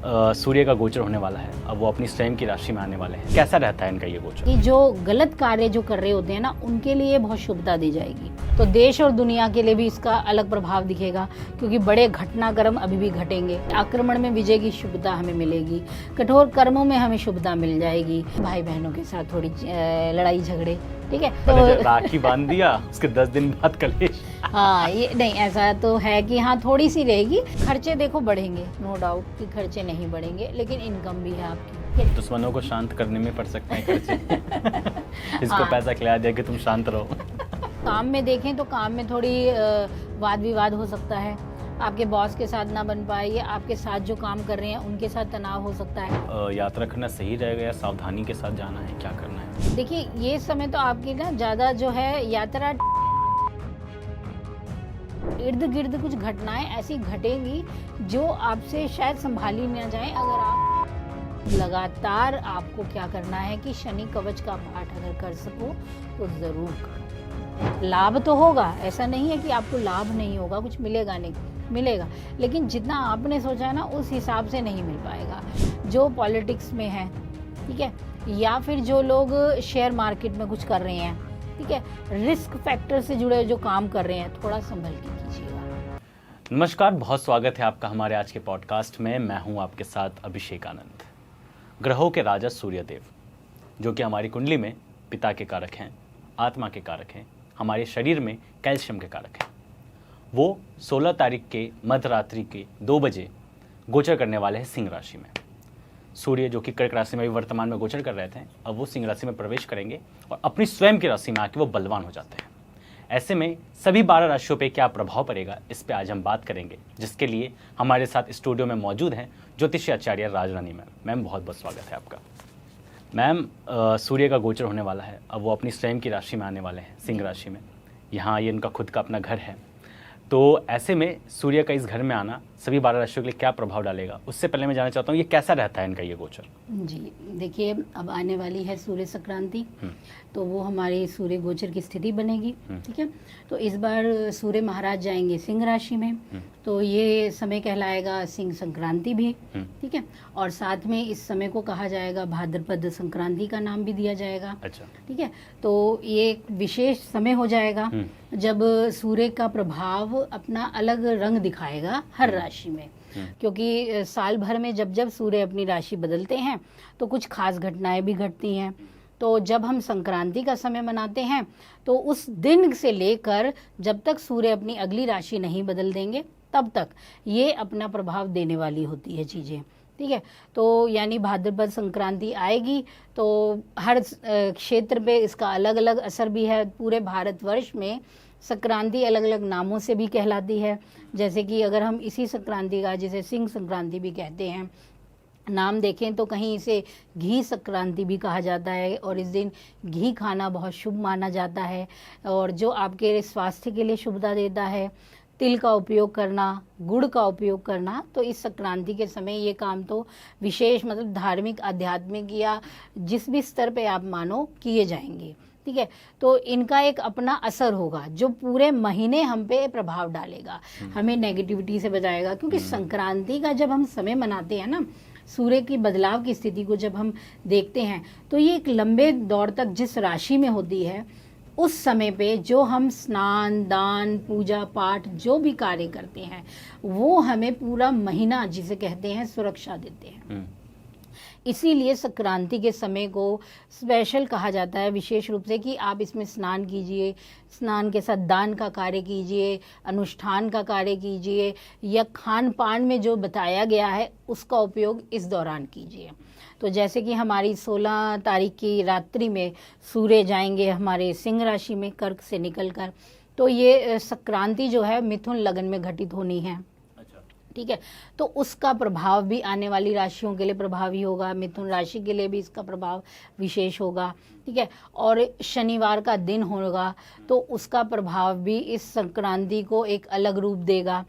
सूर्य का गोचर होने वाला है, अब वो अपनी स्वयं की राशि में आने वाले हैं। कैसा रहता है इनका ये गोचर? कि जो गलत कार्य जो कर रहे होते हैं ना, उनके लिए बहुत शुभता दी जाएगी। तो देश और दुनिया के लिए भी इसका अलग प्रभाव दिखेगा, क्योंकि बड़े घटनाक्रम अभी भी घटेंगे। आक्रमण में विजय की शुभता हमें मिलेगी, कठोर कर्मों में हमें शुभता मिल जाएगी। भाई बहनों के साथ थोड़ी लड़ाई झगड़े, ठीक है, तो राखी बांध दिया, उसके 10 दिन बाद कलेश। हाँ, ये नहीं, ऐसा तो है कि हाँ थोड़ी सी रहेगी। खर्चे देखो बढ़ेंगे, नो डाउट कि खर्चे नहीं बढ़ेंगे, लेकिन इनकम भी है आपकी। दुश्मनों को शांत करने में पड़ सकते हैं खर्चे। इसको हाँ। पैसा खिला दिया कि तुम शांत रहो। काम में देखें तो काम में थोड़ी वाद विवाद हो सकता है, आपके बॉस के साथ ना बन पाए, या आपके साथ जो काम कर रहे हैं उनके साथ तनाव हो सकता है। यात्रा करना सही रहेगा या सावधानी के साथ जाना है, क्या करना है? देखिए, ये समय तो आपकी ना ज़्यादा जो है यात्रा, इर्द गिर्द कुछ घटनाएं ऐसी घटेंगी जो आपसे शायद संभाली ना जाए। अगर आप लगातार, आपको क्या करना है कि शनि कवच का पाठ अगर कर सको तो ज़रूर करो। लाभ तो होगा, ऐसा नहीं है कि आपको लाभ नहीं होगा, कुछ मिलेगा नहीं, मिलेगा, लेकिन जितना आपने सोचा है ना उस हिसाब से नहीं मिल पाएगा। जो पॉलिटिक्स में है, ठीक है, या फिर जो लोग शेयर मार्केट में कुछ कर रहे हैं, ठीक है, रिस्क फैक्टर से जुड़े जो काम कर रहे हैं, थोड़ा संभल के कीजिएगा। नमस्कार, बहुत स्वागत है आपका हमारे आज के पॉडकास्ट में। मैं हूं आपके साथ अभिषेक आनंद। ग्रहों के राजा सूर्यदेव, जो कि हमारी कुंडली में पिता के कारक हैं, आत्मा के कारक हैं, हमारे शरीर में कैल्शियम के कारक हैं, वो 16 तारीख के मध्यरात्रि के 2 बजे गोचर करने वाले हैं सिंह राशि में। सूर्य जो कि कर्क राशि में भी वर्तमान में गोचर कर रहे थे, अब वो सिंह राशि में प्रवेश करेंगे और अपनी स्वयं की राशि में आके वो बलवान हो जाते हैं। ऐसे में सभी 12 राशियों पे क्या प्रभाव पड़ेगा, इस पे आज हम बात करेंगे, जिसके लिए हमारे साथ स्टूडियो में मौजूद हैं ज्योतिषी आचार्य राजरानी मैम। मैम, बहुत बहुत स्वागत है आपका। मैम, सूर्य का गोचर होने वाला है, अब वो अपनी स्वयं की राशि में आने वाले हैं, सिंह राशि में। यहाँ ये इनका खुद का अपना घर है, तो ऐसे में सूर्य का इस घर में आना सभी 12 राशियों के लिए क्या प्रभाव डालेगा, उससे पहले मैं जानना चाहता हूँ ये कैसा रहता है इनका ये गोचर? जी देखिए, अब आने वाली है सूर्य संक्रांति, तो वो हमारी सूर्य गोचर की स्थिति बनेगी, ठीक है। तो इस बार सूर्य महाराज जाएंगे सिंह राशि में, तो ये समय कहलाएगा सिंह संक्रांति भी, ठीक है। और साथ में इस समय को कहा जाएगा भाद्रपद संक्रांति का नाम भी दिया जाएगा। अच्छा। ठीक है, तो ये एक विशेष समय हो जाएगा जब सूर्य का प्रभाव अपना अलग रंग दिखाएगा हर राशि में, क्योंकि साल भर में जब जब सूर्य अपनी राशि बदलते हैं तो कुछ खास घटनाएं भी घटती हैं। तो जब हम संक्रांति का समय मनाते हैं तो उस दिन से लेकर जब तक सूर्य अपनी अगली राशि नहीं बदल देंगे तब तक ये अपना प्रभाव देने वाली होती है चीज़ें, ठीक है। तो यानी भाद्रपद संक्रांति आएगी तो हर क्षेत्र पे इसका अलग अलग असर भी है। पूरे भारतवर्ष में संक्रांति अलग अलग नामों से भी कहलाती है, जैसे कि अगर हम इसी संक्रांति का, जिसे सिंह संक्रांति भी कहते हैं, नाम देखें तो कहीं इसे घी संक्रांति भी कहा जाता है, और इस दिन घी खाना बहुत शुभ माना जाता है, और जो आपके स्वास्थ्य के लिए शुभता देता है। तिल का उपयोग करना, गुड़ का उपयोग करना, तो इस संक्रांति के समय ये काम तो विशेष, मतलब धार्मिक, आध्यात्मिक या जिस भी स्तर पे आप मानो, किए जाएंगे, ठीक है। तो इनका एक अपना असर होगा जो पूरे महीने हम पे प्रभाव डालेगा, हमें नेगेटिविटी से बचाएगा। क्योंकि संक्रांति का जब हम समय मनाते हैं ना, सूर्य की बदलाव की स्थिति को जब हम देखते हैं, तो ये एक लंबे दौर तक जिस राशि में होती है, उस समय पे जो हम स्नान, दान, पूजा पाठ जो भी कार्य करते हैं, वो हमें पूरा महीना, जिसे कहते हैं, सुरक्षा देते हैं। इसीलिए संक्रांति के समय को स्पेशल कहा जाता है, विशेष रूप से, कि आप इसमें स्नान कीजिए, स्नान के साथ दान का कार्य कीजिए, अनुष्ठान का कार्य कीजिए, या खान पान में जो बताया गया है उसका उपयोग इस दौरान कीजिए। तो जैसे कि हमारी 16 तारीख की रात्रि में सूर्य जाएंगे हमारे सिंह राशि में कर्क से निकलकर, तो ये संक्रांति जो है मिथुन लगन में घटित होनी है, ठीक है। तो उसका प्रभाव भी आने वाली राशियों के लिए प्रभावी होगा, मिथुन राशि के लिए भी इसका प्रभाव विशेष होगा, ठीक है। और शनिवार का दिन होगा तो उसका प्रभाव भी इस संक्रांति को एक अलग रूप देगा,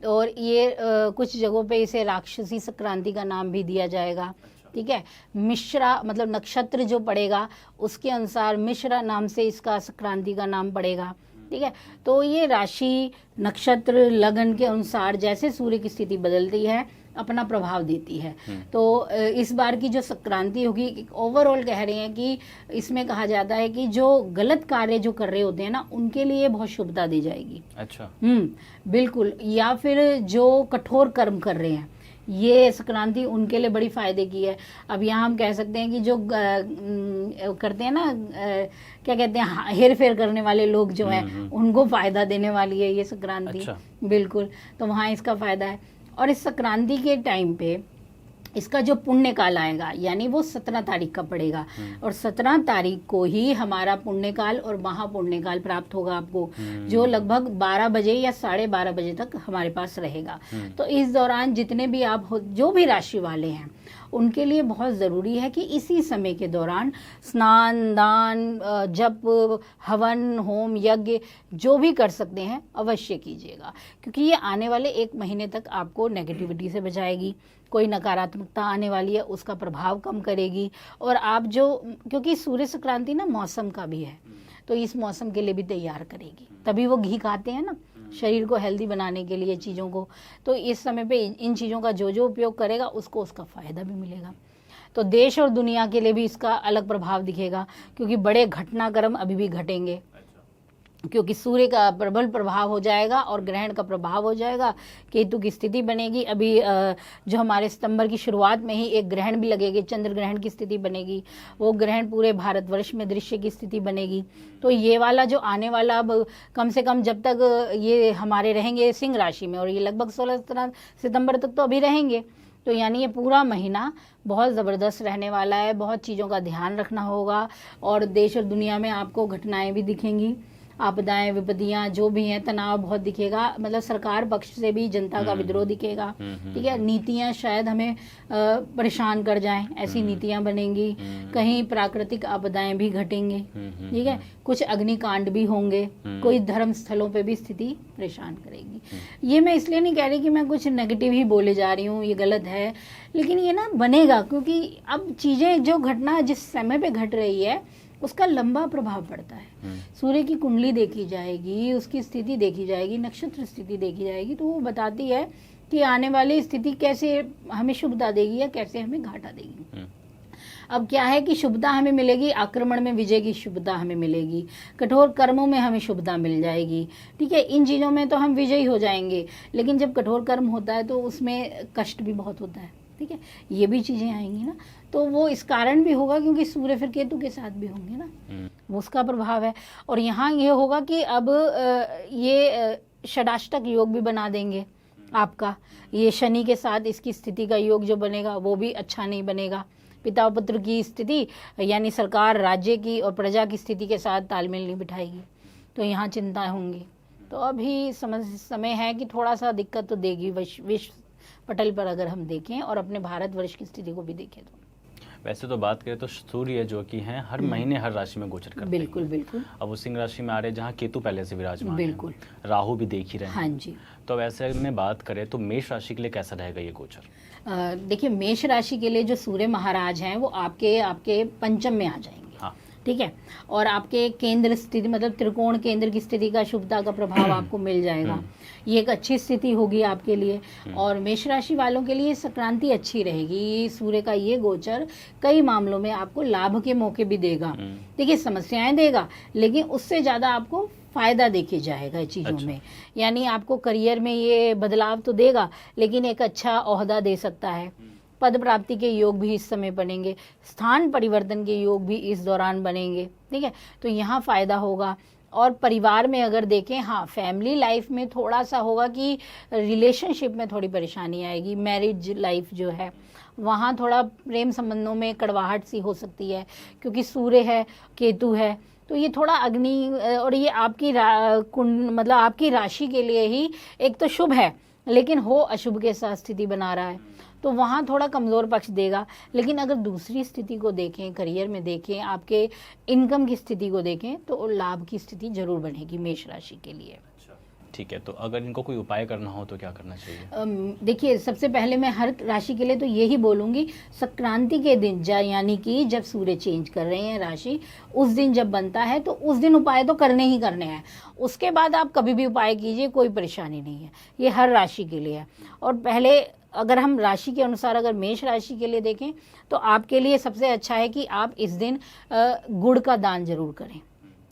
और ये कुछ जगहों पे इसे राक्षसी संक्रांति का नाम भी दिया जाएगा, ठीक है। मिश्रा, मतलब नक्षत्र जो पड़ेगा उसके अनुसार मिश्रा नाम से इसका संक्रांति का नाम पड़ेगा, ठीक है। तो ये राशि, नक्षत्र, लगन के अनुसार जैसे सूर्य की स्थिति बदलती है, अपना प्रभाव देती है। तो इस बार की जो संक्रांति होगी, ओवरऑल कह रहे हैं कि इसमें कहा जाता है कि जो गलत कार्य जो कर रहे होते हैं ना, उनके लिए बहुत शुभता दी जाएगी। अच्छा। बिल्कुल। या फिर जो कठोर कर्म कर रहे हैं, ये संक्रांति उनके लिए बड़ी फायदे की है। अब यहाँ हम कह सकते हैं कि जो करते हैं ना, क्या कहते हैं, हेर फेर करने वाले लोग जो हैं, उनको फायदा देने वाली है ये संक्रांति। अच्छा। बिल्कुल। तो वहाँ इसका फायदा है। और इस संक्रांति के टाइम पे इसका जो पुण्य काल आएगा, यानी वो 17 तारीख का पड़ेगा, और 17 तारीख को ही हमारा पुण्य काल और महापुण्य काल प्राप्त होगा आपको, जो लगभग 12 बजे या 12:30 बजे तक हमारे पास रहेगा। तो इस दौरान जितने भी आप जो भी राशि वाले हैं, उनके लिए बहुत ज़रूरी है कि इसी समय के दौरान स्नान, दान, जप, हवन, होम, यज्ञ जो भी कर सकते हैं अवश्य कीजिएगा, क्योंकि ये आने वाले 1 महीने तक आपको नेगेटिविटी से बचाएगी। कोई नकारात्मकता आने वाली है उसका प्रभाव कम करेगी। और आप जो, क्योंकि सूर्य संक्रांति ना मौसम का भी है, तो इस मौसम के लिए भी तैयार करेगी। तभी वो घी खाते हैं ना, शरीर को हेल्दी बनाने के लिए चीज़ों को। तो इस समय पे इन चीज़ों का जो जो उपयोग करेगा उसको उसका फ़ायदा भी मिलेगा। तो देश और दुनिया के लिए भी इसका अलग प्रभाव दिखेगा, क्योंकि बड़े घटनाक्रम अभी भी घटेंगे, क्योंकि सूर्य का प्रबल प्रभाव हो जाएगा और ग्रहण का प्रभाव हो जाएगा। केतु की स्थिति बनेगी। अभी जो हमारे सितंबर की शुरुआत में ही एक ग्रहण भी लगेगी, चंद्र ग्रहण की स्थिति बनेगी। वो ग्रहण पूरे भारतवर्ष में दृश्य की स्थिति बनेगी। तो ये वाला जो आने वाला, अब कम से कम जब तक ये हमारे रहेंगे सिंह राशि में, और ये लगभग 16 सितंबर तक तो अभी रहेंगे, तो यानी ये पूरा महीना बहुत ज़बरदस्त रहने वाला है। बहुत चीज़ों का ध्यान रखना होगा, और देश और दुनिया में आपको घटनाएं भी दिखेंगी, आपदाएं, विपत्तियां जो भी हैं, तनाव बहुत दिखेगा। मतलब सरकार पक्ष से भी जनता का विद्रोह दिखेगा। ठीक है। नीतियां शायद हमें परेशान कर जाएं, ऐसी नीतियां बनेंगी। कहीं प्राकृतिक आपदाएं भी घटेंगी। ठीक है। कुछ अग्निकांड भी होंगे। कोई धर्म स्थलों पे भी स्थिति परेशान करेगी। ये मैं इसलिए नहीं कह रही कि मैं कुछ नेगेटिव ही बोले जा रही हूँ, ये गलत है, लेकिन ये ना बनेगा, क्योंकि अब चीज़ें जो घटना जिस समय पे घट रही है उसका लंबा प्रभाव पड़ता है। सूर्य की कुंडली देखी जाएगी, उसकी स्थिति देखी जाएगी, नक्षत्र स्थिति देखी जाएगी, तो वो बताती है कि आने वाली स्थिति कैसे हमें शुभता देगी या कैसे हमें घाटा देगी। अब क्या है कि शुभता हमें मिलेगी, आक्रमण में विजय की शुभता हमें मिलेगी, कठोर कर्मों में हमें शुभता मिल जाएगी। ठीक है। इन चीज़ों में तो हम विजयी हो जाएंगे, लेकिन जब कठोर कर्म होता है तो उसमें कष्ट भी बहुत होता है। ठीक है। ये भी चीज़ें आएंगी ना, तो वो इस कारण भी होगा क्योंकि सूर्य फिर केतु के साथ भी होंगे ना, वो उसका प्रभाव है। और यहाँ ये होगा कि अब ये षडाष्टक योग भी बना देंगे आपका। ये शनि के साथ इसकी स्थिति का योग जो बनेगा वो भी अच्छा नहीं बनेगा। पिता पुत्र की स्थिति, यानी सरकार राज्य की और प्रजा की स्थिति के साथ तालमेल नहीं बिठाएगी, तो यहाँ चिंता होंगी। तो अभी समय है कि थोड़ा सा दिक्कत तो देगी विश्व पटल पर, अगर हम देखें और अपने भारतवर्ष की स्थिति को भी देखें तो। वैसे तो बात करें तो सूर्य जो कि हैं हर महीने हर राशि में गोचर करते हैं। बिल्कुल बिल्कुल। अब वो सिंह राशि में आ रहे हैं, जहाँ केतु पहले से विराजमान है, बिल्कुल, राहु भी देख ही रहे हैं। हाँ जी। तो वैसे में बात करें तो मेष राशि के लिए कैसा रहेगा ये गोचर? देखिए, मेष राशि के लिए जो सूर्य महाराज हैं वो आपके पंचम में आ जाएंगे। हाँ। ठीक है। और आपके केंद्र स्थिति, मतलब त्रिकोण केंद्र की स्थिति का शुभता का प्रभाव आपको मिल जाएगा। ये एक अच्छी स्थिति होगी आपके लिए। और मेष राशि वालों के लिए संक्रांति अच्छी रहेगी। सूर्य का ये गोचर कई मामलों में आपको लाभ के मौके भी देगा। देखिए, समस्याएं देगा, लेकिन उससे ज़्यादा आपको फायदा देखे जाएगा चीज़ों में। यानी आपको करियर में ये बदलाव तो देगा, लेकिन एक अच्छा ओहदा दे सकता है। पद प्राप्ति के योग भी इस समय बनेंगे, स्थान परिवर्तन के योग भी इस दौरान बनेंगे। ठीक है। तो यहाँ फायदा होगा। और परिवार में अगर देखें, हाँ, फैमिली लाइफ में थोड़ा सा होगा कि रिलेशनशिप में थोड़ी परेशानी आएगी। मैरिज लाइफ जो है वहाँ थोड़ा प्रेम संबंधों में कड़वाहट सी हो सकती है, क्योंकि सूर्य है, केतु है, तो ये थोड़ा अग्नि, और ये आपकी मतलब आपकी राशि के लिए ही एक तो शुभ है, लेकिन हो अशुभ के साथ स्थिति बना रहा है, तो वहाँ थोड़ा कमज़ोर पक्ष देगा। लेकिन अगर दूसरी स्थिति को देखें, करियर में देखें, आपके इनकम की स्थिति को देखें, तो लाभ की स्थिति जरूर बनेगी मेष राशि के लिए। ठीक है। तो अगर इनको कोई उपाय करना हो तो क्या करना चाहिए? देखिए, सबसे पहले मैं हर राशि के लिए तो यही बोलूँगी, संक्रांति के दिन यानी कि जब सूर्य चेंज कर रहे हैं राशि, उस दिन जब बनता है तो उस दिन उपाय तो करने ही करने हैं। उसके बाद आप कभी भी उपाय कीजिए, कोई परेशानी नहीं है। ये हर राशि के लिए है। और पहले अगर हम राशि के अनुसार अगर मेष राशि के लिए देखें तो आपके लिए सबसे अच्छा है कि आप इस दिन गुड़ का दान जरूर करें।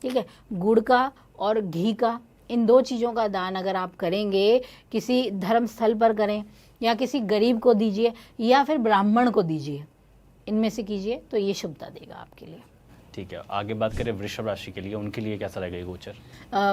ठीक है, गुड़ का और घी का, इन 2 चीज़ों का दान अगर आप करेंगे, किसी धर्म स्थल पर करें या किसी गरीब को दीजिए या फिर ब्राह्मण को दीजिए, इनमें से कीजिए तो ये शुभता देगा आपके लिए। ठीक है, आगे बात करें वृषभ राशि के लिए, उनके लिए कैसा रहेगा ये गोचर?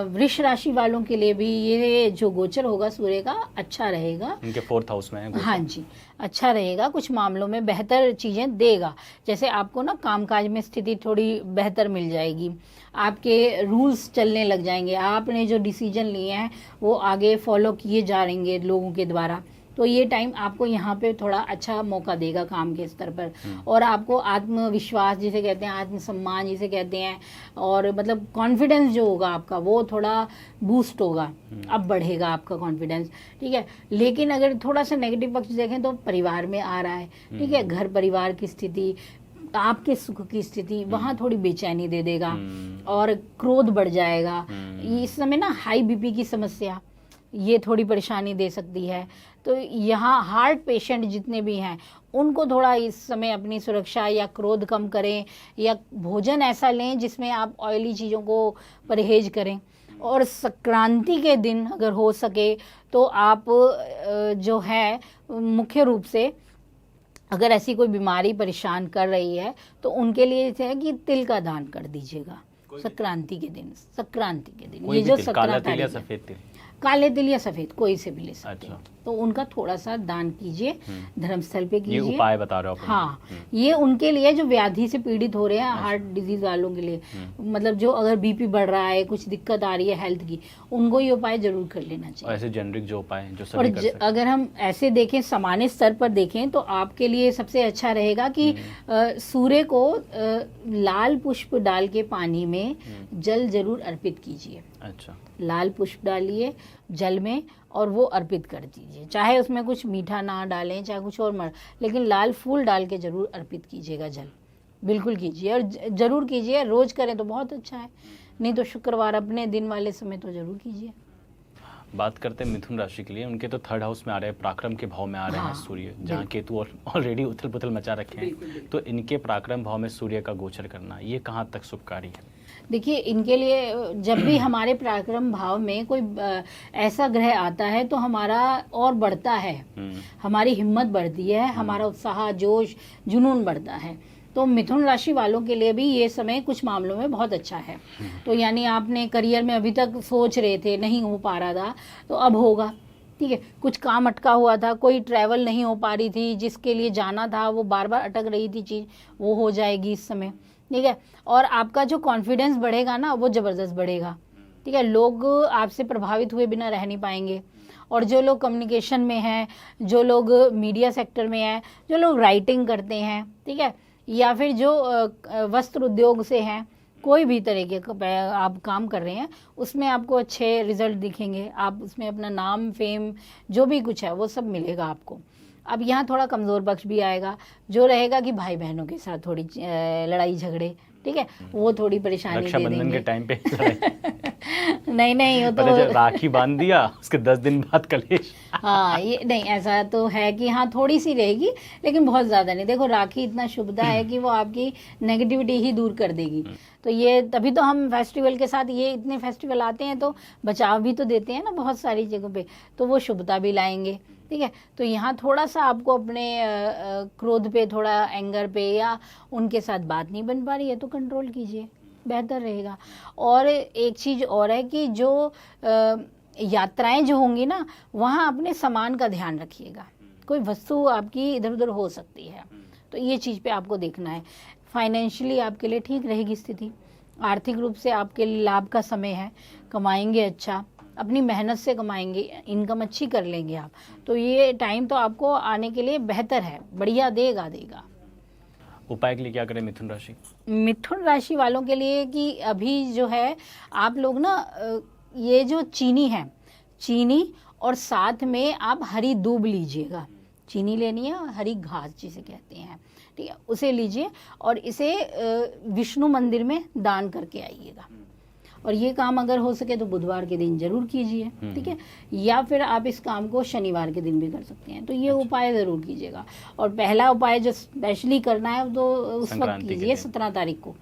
वृष राशि वालों के लिए भी ये जो गोचर होगा सूर्य का अच्छा रहेगा। उनके 4th हाउस में है गोचर। हाँ जी, अच्छा रहेगा, कुछ मामलों में बेहतर चीज़ें देगा। जैसे आपको ना कामकाज में स्थिति थोड़ी बेहतर मिल जाएगी, आपके रूल्स चलने लग जाएंगे, आपने जो डिसीजन लिए हैं वो आगे फॉलो किए जा रहेंगे लोगों के द्वारा। तो ये टाइम आपको यहाँ पे थोड़ा अच्छा मौका देगा काम के स्तर पर, और आपको आत्मविश्वास जिसे कहते हैं, आत्मसम्मान जिसे कहते हैं, और मतलब कॉन्फिडेंस जो होगा आपका वो थोड़ा बूस्ट होगा, अब बढ़ेगा आपका कॉन्फिडेंस। ठीक है, लेकिन अगर थोड़ा सा नेगेटिव पक्ष देखें तो परिवार में आ रहा है। ठीक है, घर परिवार की स्थिति, आपके सुख की स्थिति, वहाँ थोड़ी बेचैनी दे देगा और क्रोध बढ़ जाएगा। इस समय ना हाई बीपी की समस्या ये थोड़ी परेशानी दे सकती है। तो यहाँ हार्ट पेशेंट जितने भी हैं उनको थोड़ा इस समय अपनी सुरक्षा या क्रोध कम करें, या भोजन ऐसा लें जिसमें आप ऑयली चीज़ों को परहेज करें। और संक्रांति के दिन अगर हो सके तो आप जो है मुख्य रूप से अगर ऐसी कोई बीमारी परेशान कर रही है तो उनके लिए जैसे है कि तिल का दान कर दीजिएगा संक्रांति के दिन। संक्रांति के दिन ये जो काला तिल या सफेद तिल, काले तिल या सफेद कोई से भी ले सकते हैं। अच्छा। तो उनका थोड़ा सा दान कीजिए, धर्मस्थल पे कीजिए। ये उपाय बता रहे हो आप? हाँ, ये उनके लिए जो व्याधि से पीड़ित हो रहे हैं, हार्ट डिजीज वालों के लिए, मतलब जो अगर बीपी बढ़ रहा है, कुछ दिक्कत आ रही है हेल्थ की, उनको ये उपाय जरूर कर लेना चाहिए। ऐसे जेनरिक जो उपाय जो सभी और कर सकते हैं। अगर हम ऐसे देखें, सामान्य स्तर पर देखें तो आपके लिए सबसे अच्छा रहेगा कि सूर्य को लाल पुष्प डाल के पानी में जल जरूर अर्पित कीजिए। अच्छा, लाल पुष्प डालिए जल में और वो अर्पित कर दीजिए, चाहे उसमें कुछ मीठा ना डालें, चाहे कुछ और लेकिन लाल फूल डाल के जरूर अर्पित कीजिएगा जल, बिल्कुल कीजिए। और जरूर कीजिए, रोज करें तो बहुत अच्छा है, नहीं तो शुक्रवार अपने दिन वाले समय तो जरूर कीजिए। बात करते हैं मिथुन राशि के लिए, उनके तो 3rd हाउस में आ रहे हैं, पराक्रम के भाव में आ रहे हैं सूर्य, जहाँ केतु ऑलरेडी उथल पुथल मचा रखे हैं। तो इनके पराक्रम भाव में सूर्य का गोचर करना ये कहाँ तक शुभकारी है? देखिए, इनके लिए जब भी हमारे पराक्रम भाव में कोई ऐसा ग्रह आता है तो हमारा और बढ़ता है, हमारी हिम्मत बढ़ती है, हमारा उत्साह, जोश, जुनून बढ़ता है। तो मिथुन राशि वालों के लिए भी ये समय कुछ मामलों में बहुत अच्छा है। तो यानी आपने करियर में अभी तक सोच रहे थे, नहीं हो पा रहा था, तो अब होगा। ठीक है, कुछ काम अटका हुआ था, कोई ट्रैवल नहीं हो पा रही थी, जिसके लिए जाना था वो बार बार अटक रही थी चीज़, वो हो जाएगी इस समय। ठीक है, और आपका जो कॉन्फिडेंस बढ़ेगा ना वो ज़बरदस्त बढ़ेगा। ठीक है, लोग आपसे प्रभावित हुए बिना रह नहीं पाएंगे। और जो लोग कम्युनिकेशन में हैं, जो लोग मीडिया सेक्टर में हैं, जो लोग राइटिंग करते हैं, ठीक है, या फिर जो वस्त्र उद्योग से हैं, कोई भी तरीके का आप काम कर रहे हैं, उसमें आपको अच्छे रिजल्ट दिखेंगे। आप उसमें अपना नाम, फेम, जो भी कुछ है वो सब मिलेगा आपको। अब यहाँ थोड़ा कमज़ोर पक्ष भी आएगा, जो रहेगा कि भाई बहनों के साथ थोड़ी लड़ाई झगड़े, ठीक है, वो थोड़ी परेशानी दे देंगे। रक्षाबंधन के टाइम पे नहीं वो तो राखी बांध दिया, उसके 10 दिन बाद कलेश। हाँ, ये नहीं, ऐसा तो है कि हाँ थोड़ी सी रहेगी, लेकिन बहुत ज़्यादा नहीं। देखो, राखी इतना शुभदा है कि वो आपकी नेगेटिविटी ही दूर कर देगी। तो ये तभी तो हम फेस्टिवल के साथ, ये इतने फेस्टिवल आते हैं तो बचाव भी तो देते हैं ना बहुत सारी जगहों पे, तो वो शुभता भी लाएंगे। ठीक है, तो यहाँ थोड़ा सा आपको अपने क्रोध पे, थोड़ा एंगर पे, या उनके साथ बात नहीं बन पा रही है तो कंट्रोल कीजिए, बेहतर रहेगा। और एक चीज़ और है कि जो यात्राएं जो होंगी ना, वहाँ अपने सामान का ध्यान रखिएगा, कोई वस्तु आपकी इधर उधर हो सकती है, तो ये चीज़ पे आपको देखना है। फाइनेंशियली आपके लिए ठीक रहेगी स्थिति, आर्थिक रूप से आपके लिए लाभ का समय है, कमाएंगे अच्छा, अपनी मेहनत से कमाएंगे, इनकम अच्छी कर लेंगे आप। तो ये टाइम तो आपको आने के लिए बेहतर है, बढ़िया देगा। उपाय के लिए क्या करें मिथुन राशि? मिथुन राशि वालों के लिए कि अभी जो है आप लोग ना, ये जो चीनी है, चीनी और साथ में आप हरी दूब लीजिएगा। चीनी लेनी है, हरी घास जिसे कहते हैं, ठीक है, उसे लीजिए और इसे विष्णु मंदिर में दान करके आइएगा। और ये काम अगर हो सके तो बुधवार के दिन जरूर कीजिए, ठीक है। या फिर आप इस काम को शनिवार के दिन भी कर सकते हैं, तो ये उपाय ज़रूर कीजिएगा। और पहला उपाय जो स्पेशली करना है तो उस वक्त कीजिए, 17 तारीख को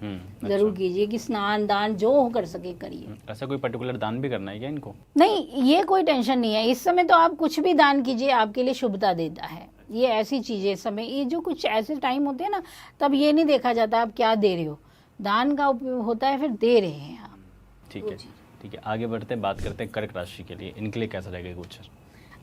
जरूर कीजिए कि स्नान दान जो हो कर सके करिए। ऐसा कोई पर्टिकुलर दान भी करना है क्या इनको? नहीं, ये कोई टेंशन नहीं है। इस समय तो आप कुछ भी दान कीजिए, आपके लिए शुभता देता है। ये ऐसी चीज़ें समय, ये जो कुछ ऐसे टाइम होते हैं ना, तब ये नहीं देखा जाता आप क्या दे रहे हो, दान का उपयोग होता है, फिर दे रहे हैं आप। ठीक है, ठीक है। आगे बढ़ते हैं, बात करते हैं कर्क राशि के लिए, इनके लिए कैसा रहेगा गोचर?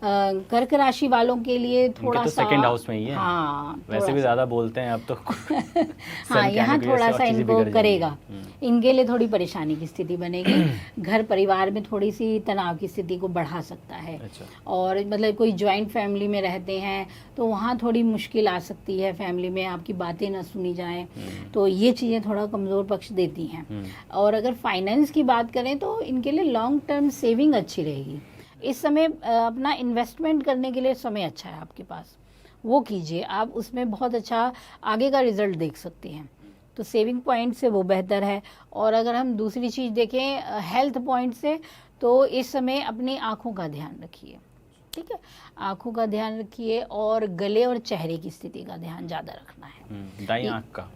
कर्क राशि वालों के लिए थोड़ा तो सा सेकंड हाउस में ही है। हाँ, वैसे भी ज्यादा बोलते हैं अब तो हाँ, यहाँ थोड़ा सा इनको करेगा, इनके लिए थोड़ी परेशानी की स्थिति बनेगी। घर परिवार में थोड़ी सी तनाव की स्थिति को बढ़ा सकता है। अच्छा। और मतलब कोई ज्वाइंट फैमिली में रहते हैं तो वहाँ थोड़ी मुश्किल आ सकती है, फैमिली में आपकी बातें ना सुनी जाएं, तो ये चीज़ें थोड़ा कमज़ोर पक्ष देती हैं। और अगर फाइनेंस की बात करें तो इनके लिए लॉन्ग टर्म सेविंग अच्छी रहेगी। इस समय अपना इन्वेस्टमेंट करने के लिए समय अच्छा है आपके पास, वो कीजिए आप, उसमें बहुत अच्छा आगे का रिजल्ट देख सकते हैं। तो सेविंग पॉइंट से वो बेहतर है। और अगर हम दूसरी चीज़ देखें हेल्थ पॉइंट से, तो इस समय अपनी आँखों का ध्यान रखिए, ठीक है, आँखों का ध्यान रखिए। और गले और चेहरे की स्थिति का ध्यान ज़्यादा रखना है। दाईं आँख का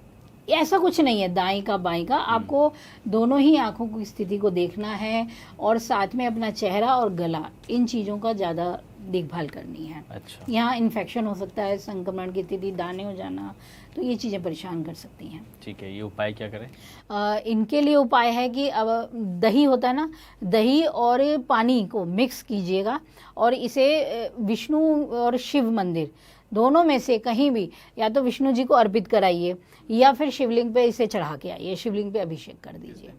ऐसा कुछ नहीं है, दाईं का बाईं का, आपको दोनों ही आंखों की स्थिति को देखना है। और साथ में अपना चेहरा और गला, इन चीज़ों का ज़्यादा देखभाल करनी है। अच्छा। यहाँ इन्फेक्शन हो सकता है, संक्रमण की स्थिति, दाने हो जाना, तो ये चीज़ें परेशान कर सकती हैं। ठीक है, ये उपाय क्या करें? इनके लिए उपाय है कि अब दही होता है ना, दही और पानी को मिक्स कीजिएगा और इसे विष्णु और शिव मंदिर दोनों में से कहीं भी, या तो विष्णु जी को अर्पित कराइए या फिर शिवलिंग पे इसे चढ़ा के आइए, शिवलिंग पे अभिषेक कर दीजिए।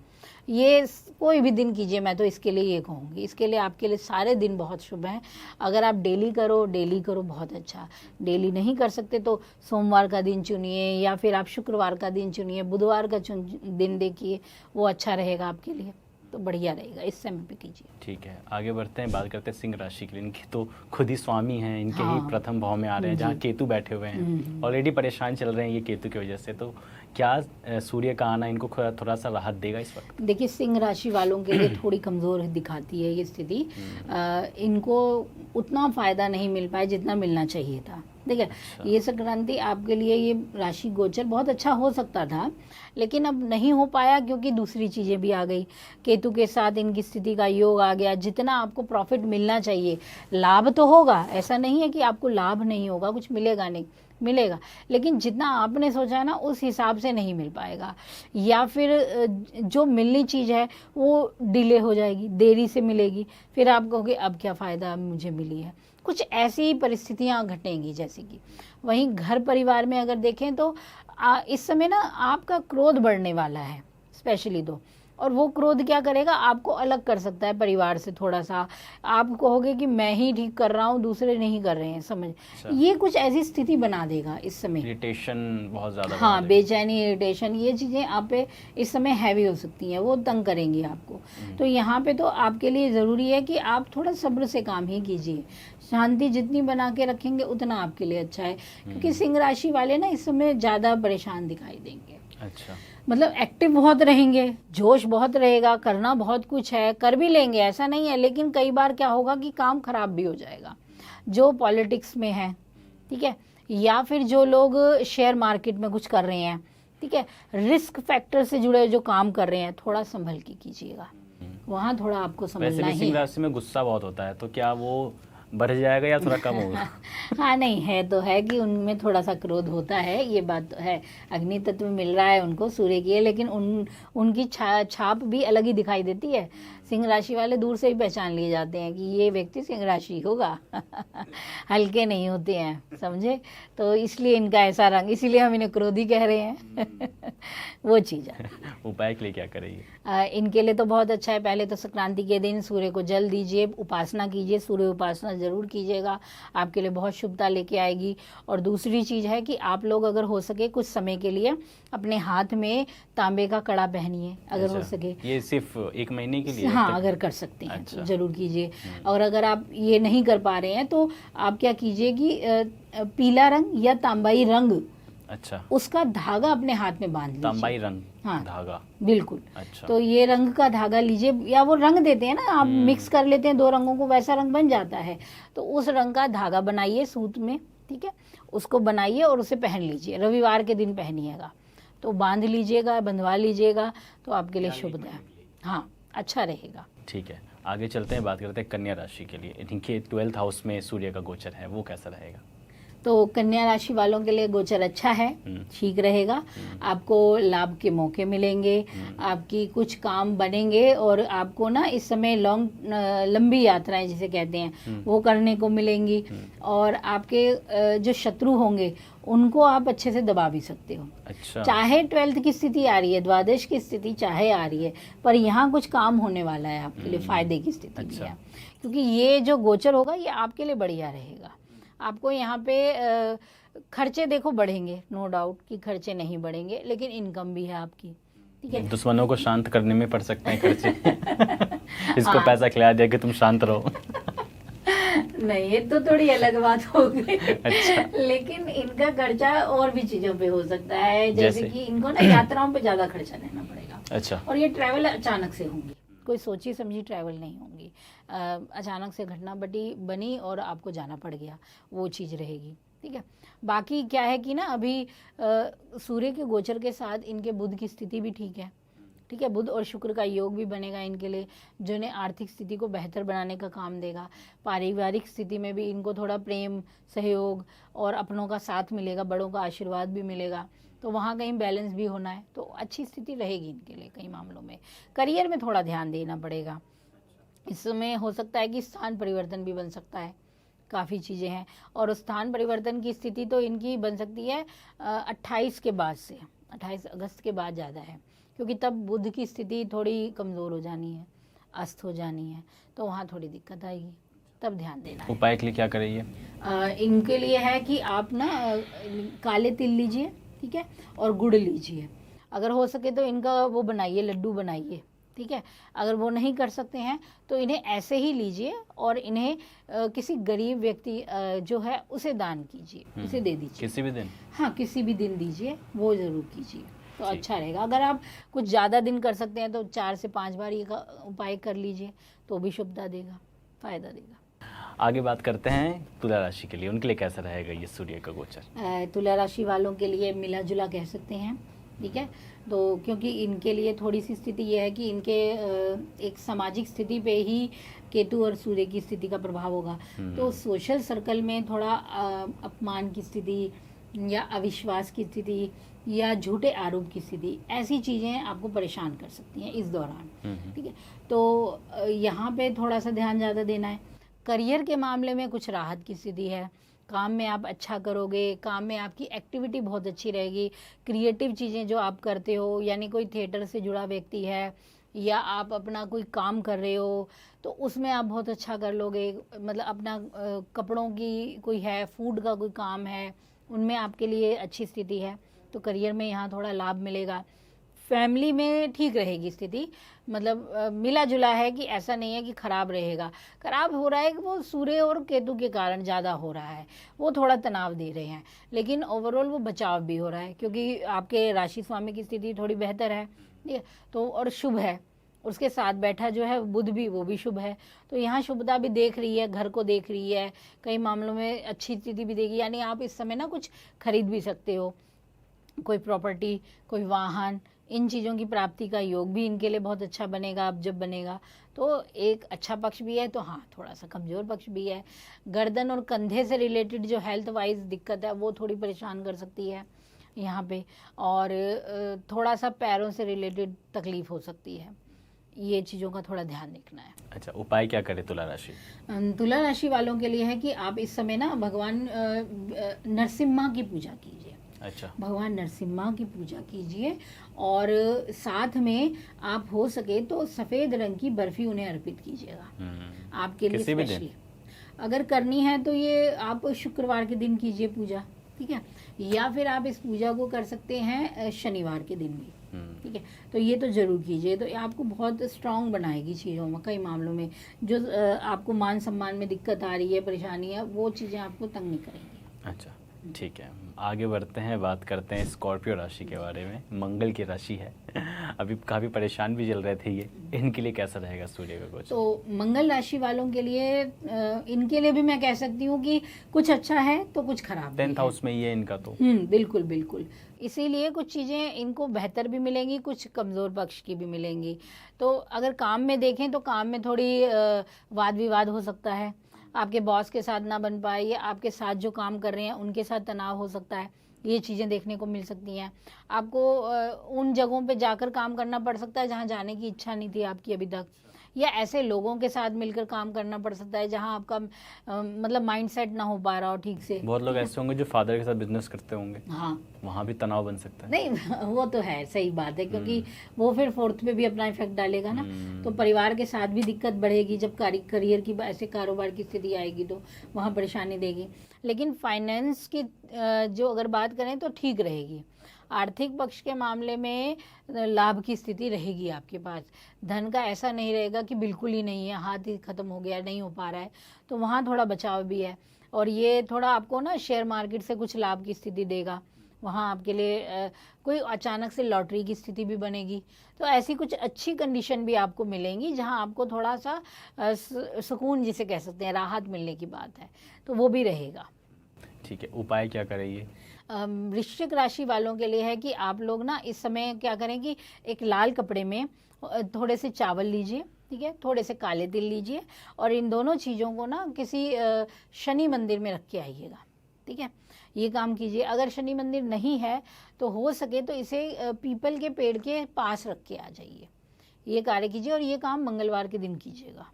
ये कोई भी दिन कीजिए, मैं तो इसके लिए ये कहूँगी। इसके लिए आपके लिए सारे दिन बहुत शुभ हैं। अगर आप डेली करो बहुत अच्छा। डेली नहीं कर सकते तो सोमवार का दिन चुनिए, या फिर आप शुक्रवार का दिन चुनिए, बुधवार का दिन देखिए, वो अच्छा रहेगा आपके लिए, तो बढ़िया रहेगा, इस समय पे कीजिए। ठीक है, आगे बढ़ते हैं, बात करते हैं सिंह राशि के लिए। इनके तो खुद ही स्वामी हैं, इनके ही प्रथम भाव में आ रहे हैं, जहाँ केतु बैठे हुए हैं, ऑलरेडी परेशान चल रहे हैं ये केतु की वजह से। तो क्या सूर्य का आना इनको थोड़ा सा राहत देगा इस वक्त? देखिए, सिंह राशि वालों के लिए थोड़ी कमज़ोर दिखाती है ये स्थिति। इनको उतना फ़ायदा नहीं मिल पाया जितना मिलना चाहिए था। देखिए, ये संक्रांति आपके लिए, ये राशि गोचर बहुत अच्छा हो सकता था, लेकिन अब नहीं हो पाया क्योंकि दूसरी चीज़ें भी आ गई। केतु के साथ इनकी स्थिति का योग आ गया। जितना आपको प्रॉफिट मिलना चाहिए, लाभ तो होगा, ऐसा नहीं है कि आपको लाभ नहीं होगा, कुछ मिलेगा नहीं, मिलेगा, लेकिन जितना आपने सोचा है ना उस हिसाब से नहीं मिल पाएगा, या फिर जो मिलनी चीज़ है वो डिले हो जाएगी, देरी से मिलेगी, फिर आप कहोगे अब क्या फ़ायदा मुझे मिली है। कुछ ऐसी परिस्थितियां घटेंगी जैसे कि। वहीं घर परिवार में अगर देखें तो इस समय ना आपका क्रोध बढ़ने वाला है, स्पेशली तो। और वो क्रोध क्या करेगा, आपको अलग कर सकता है परिवार से थोड़ा सा। आप कहोगे कि मैं ही ठीक कर रहा हूँ, दूसरे नहीं कर रहे हैं, समझ। ये कुछ ऐसी स्थिति बना देगा इस समय। इरिटेशन बहुत ज़्यादा, हाँ, बेचैनी, इरिटेशन, ये चीज़ें आप पे इस समय हैवी हो सकती हैं, वो तंग करेंगी आपको। तो यहाँ पे तो आपके लिए ज़रूरी है कि आप थोड़ा सब्र से काम ही कीजिए। शांति जितनी बना के रखेंगे उतना आपके लिए अच्छा है, क्योंकि सिंह राशि वाले ना इस समय ज़्यादा परेशान दिखाई देंगे। अच्छा, मतलब एक्टिव बहुत रहेंगे, जोश बहुत रहेगा, करना बहुत कुछ है, कर भी लेंगे, ऐसा नहीं है, लेकिन कई बार क्या होगा कि काम खराब भी हो जाएगा। जो पॉलिटिक्स में है, ठीक है, या फिर जो लोग शेयर मार्केट में कुछ कर रहे हैं, ठीक है, रिस्क फैक्टर से जुड़े जो काम कर रहे हैं, थोड़ा संभल के कीजिएगा, वहाँ थोड़ा आपको समझना ही है। वैसे भी सिंह राशि में गुस्सा बहुत होता है, तो क्या वो बढ़ जाएगा या थोड़ा कम होगा? हाँ, नहीं है तो है कि उनमें थोड़ा सा क्रोध होता है, ये बात तो है। अग्नि तत्व मिल रहा है उनको सूर्य की, लेकिन उनकी छाप भी अलग ही दिखाई देती है। सिंह राशि वाले दूर से ही पहचान लिए जाते हैं कि ये व्यक्ति सिंह राशि होगा। हल्के नहीं होते हैं, समझे। तो इसलिए इनका ऐसा रंग, इसीलिए हम इन्हें क्रोधी कह रहे हैं। वो चीज़ है। उपाय के लिए क्या करेंगे? इनके लिए तो बहुत अच्छा है। पहले तो संक्रांति के दिन सूर्य को जल दीजिए, उपासना कीजिए, सूर्य उपासना जरूर कीजिएगा, आपके लिए बहुत शुभता लेके आएगी। और दूसरी चीज़ है कि आप लोग अगर हो सके कुछ समय के लिए अपने हाथ में तांबे का कड़ा पहनिए, अगर हो सके। ये सिर्फ 1 महीने के लिए? हाँ, अगर कर सकते हैं तो जरूर कीजिए। और अगर आप ये नहीं कर पा रहे हैं तो आप क्या कीजिए कि पीला रंग या तांबाई रंग अच्छा, उसका धागा अपने हाथ में बांध लीजिए। तांबाई रंग, हाँ, धागा। बिल्कुल। अच्छा, तो ये रंग का धागा लीजिए, या वो रंग देते हैं ना, आप मिक्स कर लेते हैं दो रंगों को, वैसा रंग बन जाता है। तो उस रंग का धागा बनाइए सूत में, ठीक है, उसको बनाइए और उसे पहन लीजिए। रविवार के दिन पहनिएगा, तो बांध लीजिएगा, बंधवा लीजिएगा, तो आपके लिए शुभ है। हाँ, अच्छा रहेगा। ठीक है, आगे चलते हैं, बात करते हैं कन्या राशि के लिए। इनके 12th हाउस में सूर्य का गोचर है, वो कैसा रहेगा? तो कन्या राशि वालों के लिए गोचर अच्छा है, ठीक रहेगा। आपको लाभ के मौके मिलेंगे, आपकी कुछ काम बनेंगे, और आपको ना इस समय लंबी यात्राएं जिसे कहते हैं वो करने को मिलेंगी। और आपके जो शत्रु होंगे उनको आप अच्छे से दबा भी सकते हो। अच्छा, चाहे 12th की स्थिति आ रही है, द्वादश की स्थिति चाहे आ रही है, पर यहाँ कुछ काम होने वाला है आपके लिए, फायदे की स्थिति भी है। क्योंकि ये जो गोचर होगा ये आपके लिए बढ़िया रहेगा। आपको यहाँ पे खर्चे देखो बढ़ेंगे, नो डाउट कि खर्चे नहीं बढ़ेंगे, लेकिन इनकम भी है आपकी, ठीक है। दुश्मनों को शांत करने में पड़ सकते हैं खर्चे। इसको पैसा खिला दिया कि तुम शांत रहो। नहीं, ये तो थोड़ी अलग बात हो गई। अच्छा, लेकिन इनका खर्चा और भी चीजों पे हो सकता है, जैसे कि इनको ना यात्राओं पे ज्यादा खर्चा लेना पड़ेगा। अच्छा, और ये ट्रैवल अचानक से होंगी, कोई सोची समझी ट्रैवल नहीं होंगी। अचानक से घटना बनी और आपको जाना पड़ गया, वो चीज़ रहेगी, ठीक है। बाकी क्या है कि ना अभी सूर्य के गोचर के साथ इनके बुध की स्थिति भी ठीक है, ठीक है। बुध और शुक्र का योग भी बनेगा इनके लिए, जो इन्हें आर्थिक स्थिति को बेहतर बनाने का काम देगा। पारिवारिक स्थिति में भी इनको थोड़ा प्रेम, सहयोग और अपनों का साथ मिलेगा, बड़ों का आशीर्वाद भी मिलेगा। तो वहाँ कहीं बैलेंस भी होना है, तो अच्छी स्थिति रहेगी इनके लिए कई मामलों में। करियर में थोड़ा ध्यान देना पड़ेगा, इसमें हो सकता है कि स्थान परिवर्तन भी बन सकता है, काफ़ी चीज़ें हैं। और स्थान परिवर्तन की स्थिति तो इनकी बन सकती है 28 के बाद से, 28 अगस्त के बाद ज़्यादा है, क्योंकि तब बुध की स्थिति थोड़ी कमज़ोर हो जानी है, अस्त हो जानी है, तो वहाँ थोड़ी दिक्कत आएगी, तब ध्यान देना है। उपाय के लिए क्या करिए? इनके लिए है कि आप ना काले तिल लीजिए, ठीक है, और गुड़ लीजिए। अगर हो सके तो इनका वो बनाइए, लड्डू बनाइए, ठीक है। अगर वो नहीं कर सकते हैं तो इन्हें ऐसे ही लीजिए और इन्हें किसी गरीब व्यक्ति जो है उसे दान कीजिए, उसे दे दीजिए। किसी भी दिन? हाँ, किसी भी दिन दीजिए, वो ज़रूर कीजिए, तो अच्छा रहेगा। अगर आप कुछ ज़्यादा दिन कर सकते हैं तो 4 से 5 बार ये उपाय कर लीजिए, तो भी शुभता देगा, फायदा देगा। आगे बात करते हैं तुला राशि के लिए, उनके लिए कैसा रहेगा ये सूर्य का गोचर? तुला राशि वालों के लिए मिला जुला कह सकते हैं, ठीक है। तो क्योंकि इनके लिए थोड़ी सी स्थिति ये है कि इनके एक सामाजिक स्थिति पे ही केतु और सूर्य की स्थिति का प्रभाव होगा। तो सोशल सर्कल में थोड़ा अपमान की स्थिति या अविश्वास की स्थिति या झूठे आरोप की स्थिति, ऐसी चीज़ें आपको परेशान कर सकती हैं इस दौरान, ठीक है। तो यहाँ पे थोड़ा सा ध्यान ज़्यादा देना है। करियर के मामले में कुछ राहत की स्थिति है, काम में आप अच्छा करोगे, काम में आपकी एक्टिविटी बहुत अच्छी रहेगी। क्रिएटिव चीज़ें जो आप करते हो, यानी कोई थिएटर से जुड़ा व्यक्ति है या आप अपना कोई काम कर रहे हो तो उसमें आप बहुत अच्छा कर लोगे। मतलब अपना कपड़ों की कोई है, फूड का कोई काम है, उनमें आपके लिए अच्छी स्थिति है, तो करियर में यहाँ थोड़ा लाभ मिलेगा। फैमिली में ठीक रहेगी स्थिति, मतलब मिला जुला है कि ऐसा नहीं है कि खराब रहेगा। खराब हो रहा है कि वो सूर्य और केतु के कारण ज़्यादा हो रहा है, वो थोड़ा तनाव दे रहे हैं, लेकिन ओवरऑल वो बचाव भी हो रहा है क्योंकि आपके राशि स्वामी की स्थिति थोड़ी बेहतर है, ठीक है। तो और शुभ है, उसके साथ बैठा जो है बुध भी, वो भी शुभ है। तो यहाँ शुभता भी देख रही है, घर को देख रही है, कई मामलों में अच्छी स्थिति भी देगी। यानी आप इस समय ना कुछ खरीद भी सकते हो, कोई प्रॉपर्टी, कोई वाहन, इन चीज़ों की प्राप्ति का योग भी इनके लिए बहुत अच्छा बनेगा। अब जब बनेगा तो एक अच्छा पक्ष भी है, तो हाँ थोड़ा सा कमज़ोर पक्ष भी है। गर्दन और कंधे से रिलेटेड जो हेल्थ वाइज दिक्कत है वो थोड़ी परेशान कर सकती है यहाँ पे, और थोड़ा सा पैरों से रिलेटेड तकलीफ हो सकती है, ये चीज़ों का थोड़ा ध्यान रखना है। अच्छा, उपाय क्या करे तुला राशि? तुला राशि वालों के लिए है कि आप इस समय ना भगवान नरसिम्हा की पूजा कीजिए। अच्छा, भगवान नरसिम्हा की पूजा कीजिए, और साथ में आप हो सके तो सफ़ेद रंग की बर्फी उन्हें अर्पित कीजिएगा आपके लिए स्पेशली। अगर करनी है तो ये आप शुक्रवार के दिन कीजिए पूजा, ठीक है, या फिर आप इस पूजा को कर सकते हैं शनिवार के दिन भी, ठीक है। तो ये तो ज़रूर कीजिए, तो आपको बहुत स्ट्रांग बनाएगी चीज़ों में। कई मामलों में जो आपको मान सम्मान में दिक्कत आ रही है, परेशानी है, वो चीज़ें आपको तंग नहीं करेंगी। अच्छा, ठीक है, आगे बढ़ते हैं, बात करते हैं स्कॉर्पियो राशि के बारे में। मंगल की राशि है, अभी काफ़ी परेशान भी चल रहे थे ये, इनके लिए कैसा रहेगा सूर्य का गोचर? तो मंगल राशि वालों के लिए इनके लिए भी मैं कह सकती हूँ कि कुछ अच्छा है तो कुछ खराब भी 10th हाउस में ये इनका तो बिल्कुल बिल्कुल। इसीलिए कुछ चीज़ें इनको बेहतर भी मिलेंगी, कुछ कमज़ोर पक्ष की भी मिलेंगी। तो अगर काम में देखें तो काम में थोड़ी वाद विवाद हो सकता है, आपके बॉस के साथ ना बन पाए, या आपके साथ जो काम कर रहे हैं उनके साथ तनाव हो सकता है। ये चीज़ें देखने को मिल सकती हैं। आपको उन जगहों पे जाकर काम करना पड़ सकता है जहाँ जाने की इच्छा नहीं थी आपकी अभी तक, या ऐसे लोगों के साथ मिलकर काम करना पड़ सकता है जहाँ आपका मतलब माइंडसेट ना हो पा रहा हो ठीक से। बहुत लोग ऐसे होंगे जो फादर के साथ बिजनेस करते होंगे, हाँ, वहाँ भी तनाव बन सकता है। नहीं वो तो है, सही बात है, क्योंकि वो फिर फोर्थ पे भी अपना इफेक्ट डालेगा ना। तो परिवार के साथ भी दिक्कत बढ़ेगी जब करियर की ऐसे कारोबार की स्थिति आएगी तो वहाँ परेशानी देगी। लेकिन फाइनेंस की जो अगर बात करें तो ठीक रहेगी। आर्थिक पक्ष के मामले में लाभ की स्थिति रहेगी आपके पास। धन का ऐसा नहीं रहेगा कि बिल्कुल ही नहीं है, हाथ ही खत्म हो गया, नहीं हो पा रहा है, तो वहाँ थोड़ा बचाव भी है। और ये थोड़ा आपको ना शेयर मार्केट से कुछ लाभ की स्थिति देगा, वहाँ आपके लिए कोई अचानक से लॉटरी की स्थिति भी बनेगी। तो ऐसी कुछ अच्छी कंडीशन भी आपको मिलेंगी जहाँ आपको थोड़ा सा सुकून जिसे कह सकते हैं, राहत मिलने की बात है, तो वो भी रहेगा। ठीक है, उपाय क्या करेंगे? वृश्चिक राशि वालों के लिए है कि आप लोग ना इस समय क्या करें कि एक लाल कपड़े में थोड़े से चावल लीजिए, ठीक है, थोड़े से काले तिल लीजिए, और इन दोनों चीज़ों को ना किसी शनि मंदिर में रख के आइएगा, ठीक है। ये काम कीजिए। अगर शनि मंदिर नहीं है तो हो सके तो इसे पीपल के पेड़ के पास रख के आ जाइए, ये कार्य कीजिए, और ये काम मंगलवार के दिन कीजिएगा,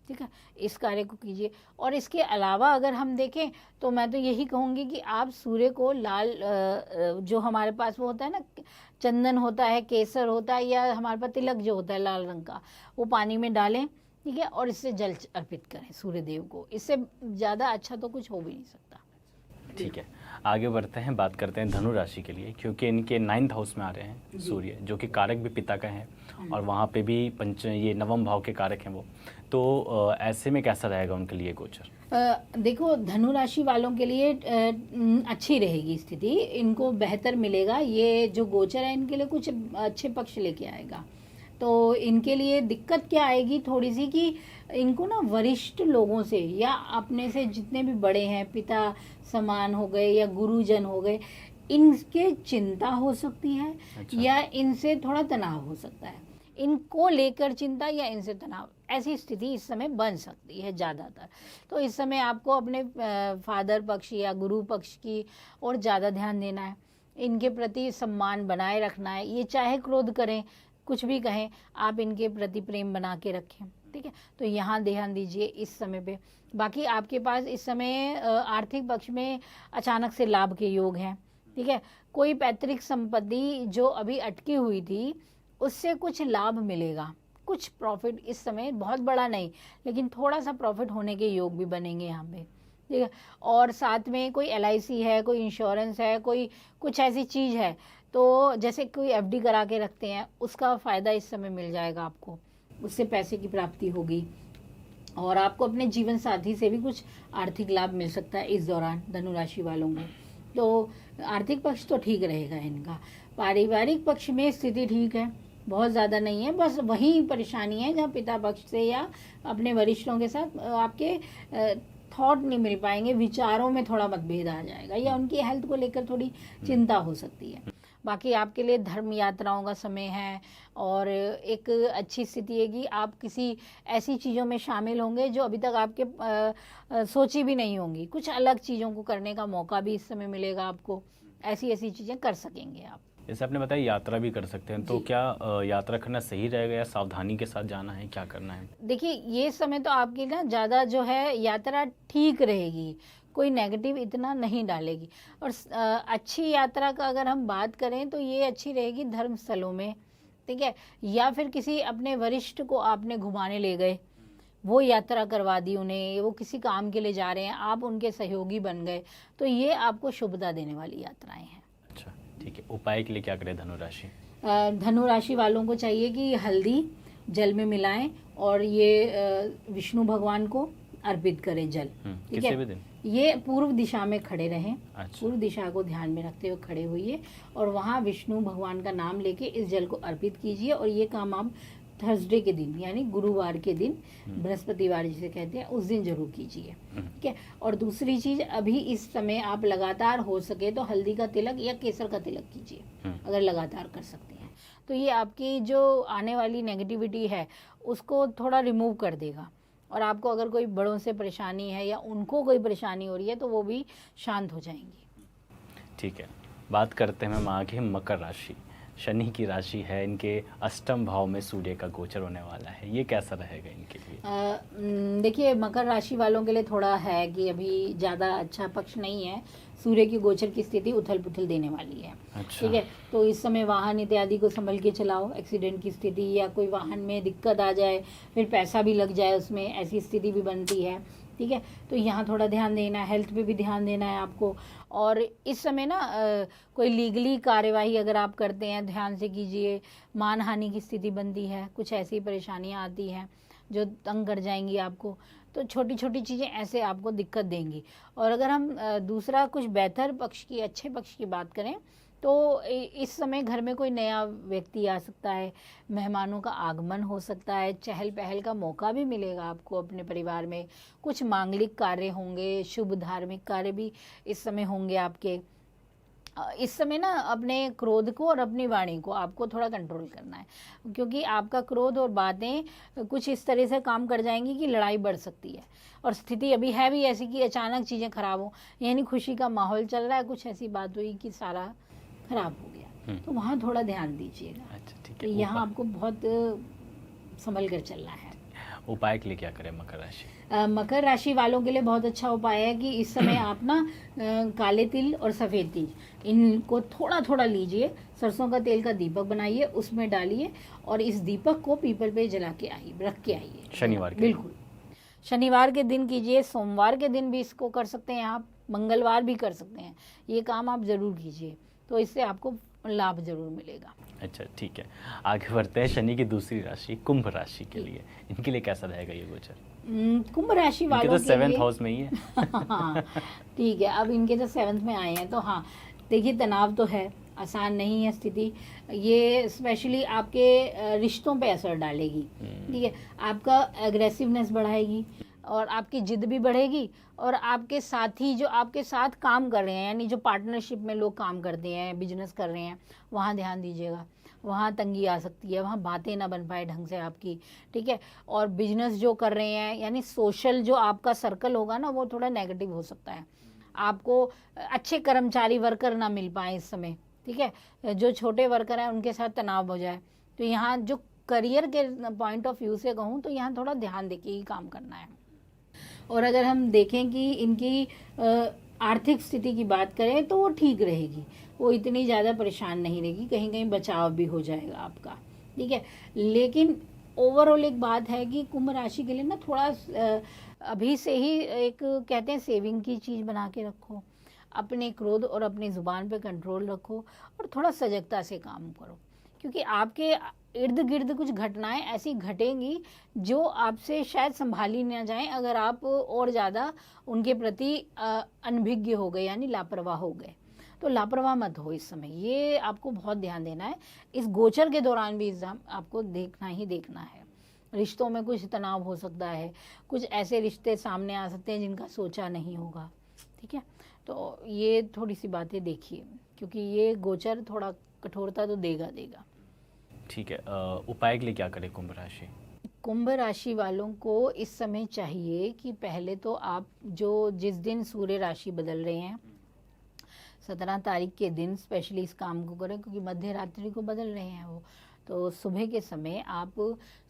ठीक है, इस कार्य को कीजिए। और इसके अलावा अगर हम देखें तो मैं तो यही कहूँगी कि आप सूर्य को लाल जो हमारे पास वो होता है ना, चंदन होता है, केसर होता है, या हमारे पास तिलक जो होता है लाल रंग का, वो पानी में डालें, ठीक है, और इससे जल अर्पित करें सूर्य देव को। इससे ज़्यादा अच्छा तो कुछ हो भी नहीं सकता। ठीक है, आगे बढ़ते हैं, बात करते हैं धनु राशि के लिए, क्योंकि इनके 9th हाउस में आ रहे हैं सूर्य, जो कि कारक भी पिता का है, और वहाँ पे भी ये नवम भाव के कारक हैं वो। तो ऐसे में कैसा रहेगा उनके लिए गोचर? देखो, धनु राशि वालों के लिए अच्छी रहेगी स्थिति, इनको बेहतर मिलेगा। ये जो गोचर है इनके लिए कुछ अच्छे पक्ष लेके आएगा। तो इनके लिए दिक्कत क्या आएगी थोड़ी सी, कि इनको ना वरिष्ठ लोगों से या अपने से जितने भी बड़े हैं, पिता समान हो गए या गुरुजन हो गए, इनके चिंता हो सकती है। अच्छा। या इनसे थोड़ा तनाव हो सकता है, इनको लेकर चिंता या इनसे तनाव, ऐसी स्थिति इस समय बन सकती है ज़्यादातर। तो इस समय आपको अपने फादर पक्ष या गुरु पक्ष की ओर ज़्यादा ध्यान देना है, इनके प्रति सम्मान बनाए रखना है। ये चाहे क्रोध करें, कुछ भी कहें, आप इनके प्रति प्रेम बना के रखें, ठीक है। तो यहाँ ध्यान दीजिए इस समय पे। बाकी आपके पास इस समय आर्थिक पक्ष में अचानक से लाभ के योग हैं, ठीक है। कोई पैतृक संपत्ति जो अभी अटकी हुई थी उससे कुछ लाभ मिलेगा, कुछ प्रॉफिट इस समय, बहुत बड़ा नहीं लेकिन थोड़ा सा प्रॉफिट होने के योग भी बनेंगे यहाँ पे, ठीक है। और साथ में कोई LIC है, कोई इंश्योरेंस है, कोई कुछ ऐसी चीज़ है, तो जैसे कोई FD करा के रखते हैं, उसका फ़ायदा इस समय मिल जाएगा आपको, उससे पैसे की प्राप्ति होगी। और आपको अपने जीवन साथी से भी कुछ आर्थिक लाभ मिल सकता है इस दौरान धनु राशि वालों को। तो आर्थिक पक्ष तो ठीक रहेगा इनका। पारिवारिक पक्ष में स्थिति ठीक है, बहुत ज़्यादा नहीं है, बस वही परेशानी है जहाँ पिता पक्ष से या अपने वरिष्ठों के साथ आपके थॉट नहीं मिल पाएंगे, विचारों में थोड़ा मतभेद आ जाएगा, या उनकी हेल्थ को लेकर थोड़ी चिंता हो सकती है। बाकी आपके लिए धर्म यात्राओं का समय है, और एक अच्छी स्थिति है कि आप किसी ऐसी चीज़ों में शामिल होंगे जो अभी तक आपके सोची भी नहीं होंगी। कुछ अलग चीज़ों को करने का मौका भी इस समय मिलेगा आपको, ऐसी चीज़ें कर सकेंगे आप। जैसे आपने बताया यात्रा भी कर सकते हैं, तो क्या यात्रा करना सही रहेगा या सावधानी के साथ जाना है, क्या करना है? देखिए, ये समय तो आपकी ना ज़्यादा जो है यात्रा ठीक रहेगी, कोई नेगेटिव इतना नहीं डालेगी। और अच्छी यात्रा का अगर हम बात करें तो ये अच्छी रहेगी धर्म स्थलों में, ठीक है, या फिर किसी अपने वरिष्ठ को आपने घुमाने ले गए, वो यात्रा करवा दी उन्हें, वो किसी काम के लिए जा रहे हैं, आप उनके सहयोगी बन गए, तो ये आपको शुभता देने वाली यात्राएं हैं। अच्छा, ठीक है। उपाय के लिए क्या करें धनु राशि? धनु राशि वालों को चाहिए कि हल्दी जल में मिलाएं और ये विष्णु भगवान को अर्पित करें जल, ठीक है। ये पूर्व दिशा में खड़े रहें। अच्छा। पूर्व दिशा को ध्यान में रखते हुए खड़े होइए और वहाँ विष्णु भगवान का नाम लेके इस जल को अर्पित कीजिए। और ये काम आप थर्सडे के दिन यानी गुरुवार के दिन, बृहस्पतिवार जिसे कहते हैं, उस दिन जरूर कीजिए। ठीक है। और दूसरी चीज, अभी इस समय आप लगातार हो सके तो हल्दी का तिलक या केसर का तिलक कीजिए, अगर लगातार कर सकते हैं तो ये आपकी जो आने वाली नेगेटिविटी है उसको थोड़ा रिमूव कर देगा। और आपको अगर कोई बड़ों से परेशानी है या उनको कोई परेशानी हो रही है तो वो भी शांत हो जाएंगी। ठीक है, बात करते हैं मैम आगे मकर राशि। शनि की राशि है, इनके अष्टम भाव में सूर्य का गोचर होने वाला है, ये कैसा रहेगा इनके लिए? देखिए, मकर राशि वालों के लिए थोड़ा है कि अभी ज़्यादा अच्छा पक्ष नहीं है। सूर्य की गोचर की स्थिति उथल पुथल देने वाली है। अच्छा। ठीक है, तो इस समय वाहन इत्यादि को संभल के चलाओ। एक्सीडेंट की स्थिति या कोई वाहन में दिक्कत आ जाए, फिर पैसा भी लग जाए उसमें, ऐसी स्थिति भी बनती है। ठीक है, तो यहाँ थोड़ा ध्यान देना है, हेल्थ पे भी ध्यान देना है आपको। और इस समय ना कोई लीगली कार्यवाही अगर आप करते हैं, ध्यान से कीजिए। मानहानि की स्थिति बनती है, कुछ ऐसी परेशानियाँ आती हैं जो तंग कर जाएंगी आपको। तो छोटी छोटी चीज़ें ऐसे आपको दिक्कत देंगी। और अगर हम दूसरा कुछ बेहतर पक्ष की, अच्छे पक्ष की बात करें तो इस समय घर में कोई नया व्यक्ति आ सकता है, मेहमानों का आगमन हो सकता है, चहल पहल का मौका भी मिलेगा आपको अपने परिवार में। कुछ मांगलिक कार्य होंगे, शुभ धार्मिक कार्य भी इस समय होंगे आपके। इस समय ना अपने क्रोध को और अपनी वाणी को आपको थोड़ा कंट्रोल करना है, क्योंकि आपका क्रोध और बातें कुछ इस तरह से काम कर जाएंगी कि लड़ाई बढ़ सकती है। और स्थिति अभी है भी ऐसी कि अचानक चीज़ें खराब हो, यानी खुशी का माहौल चल रहा है, कुछ ऐसी बात हुई कि सारा खराब हो गया, तो वहाँ थोड़ा ध्यान दीजिएगा। अच्छा, ठीक तो है। यहाँ आपको बहुत संभल कर चलना है। उपाय के लिए क्या करें मकर राशि? मकर राशि वालों के लिए बहुत अच्छा उपाय है कि इस समय आप ना काले तिल और सफ़ेद तिल इनको थोड़ा थोड़ा लीजिए, सरसों का तेल का दीपक बनाइए, उसमें डालिए और इस दीपक को पीपल पे जला के आइए, रख के आइए शनिवार के? बिल्कुल, शनिवार के दिन कीजिए, सोमवार के दिन भी इसको कर सकते हैं आप, मंगलवार भी कर सकते हैं। ये काम आप ज़रूर कीजिए, तो इससे आपको लाभ जरूर मिलेगा। अच्छा, ठीक है। आगे बढ़ते हैं शनि की दूसरी राशि कुंभ राशि के लिए। इनके लिए कैसा रहेगा ये गोचर? कुंभ राशि वालों तो 7th हाउस में ही है। हाँ, ठीक है, अब इनके तो 7th में आए हैं तो हाँ, देखिए तनाव तो है, आसान नहीं है स्थिति। ये स्पेशली आपके रिश्तों पे असर डालेगी। ठीक है, आपका एग्रेसिवनेस बढ़ाएगी और आपकी जिद भी बढ़ेगी। और आपके साथी जो आपके साथ काम कर रहे हैं, यानी जो पार्टनरशिप में लोग काम करते हैं, बिजनेस कर रहे हैं, वहाँ ध्यान दीजिएगा। वहाँ तंगी आ सकती है, वहाँ बातें ना बन पाए ढंग से आपकी। ठीक है, और बिजनेस जो कर रहे हैं, यानी सोशल जो आपका सर्कल होगा ना, वो थोड़ा नेगेटिव हो सकता है। आपको अच्छे कर्मचारी वर्कर ना मिल पाए इस समय। ठीक है, जो छोटे वर्कर हैं उनके साथ तनाव हो जाए। तो यहाँ जो करियर के पॉइंट ऑफ व्यू से कहूँ तो यहाँ थोड़ा ध्यान देके ही काम करना है। और अगर हम देखें कि इनकी आर्थिक स्थिति की बात करें तो वो ठीक रहेगी, वो इतनी ज़्यादा परेशान नहीं रहेगी, कहीं कहीं बचाव भी हो जाएगा आपका। ठीक है, लेकिन ओवरऑल एक बात है कि कुंभ राशि के लिए ना थोड़ा अभी से ही एक कहते हैं सेविंग की चीज़ बना के रखो, अपने क्रोध और अपनी ज़ुबान पे कंट्रोल रखो और थोड़ा सजगता से काम करो, क्योंकि आपके इर्द गिर्द कुछ घटनाएं ऐसी घटेंगी जो आपसे शायद संभाली ना जाएं अगर आप और ज़्यादा उनके प्रति अनभिज्ञ हो गए, यानी लापरवाह हो गए। तो लापरवाह मत हो इस समय, ये आपको बहुत ध्यान देना है। इस गोचर के दौरान भी आपको देखना ही देखना है। रिश्तों में कुछ तनाव हो सकता है, कुछ ऐसे रिश्ते सामने आ सकते हैं जिनका सोचा नहीं होगा। ठीक है, तो ये थोड़ी सी बातें देखिए, क्योंकि ये गोचर थोड़ा कठोरता तो देगा। ठीक है, उपाय के लिए क्या करें कुंभ राशि? कुंभ राशि वालों को इस समय चाहिए कि पहले तो आप जो जिस दिन सूर्य राशि बदल रहे हैं 17 तारीख के दिन स्पेशली इस काम को करें, क्योंकि मध्य रात्रि को बदल रहे हैं वो। तो सुबह के समय आप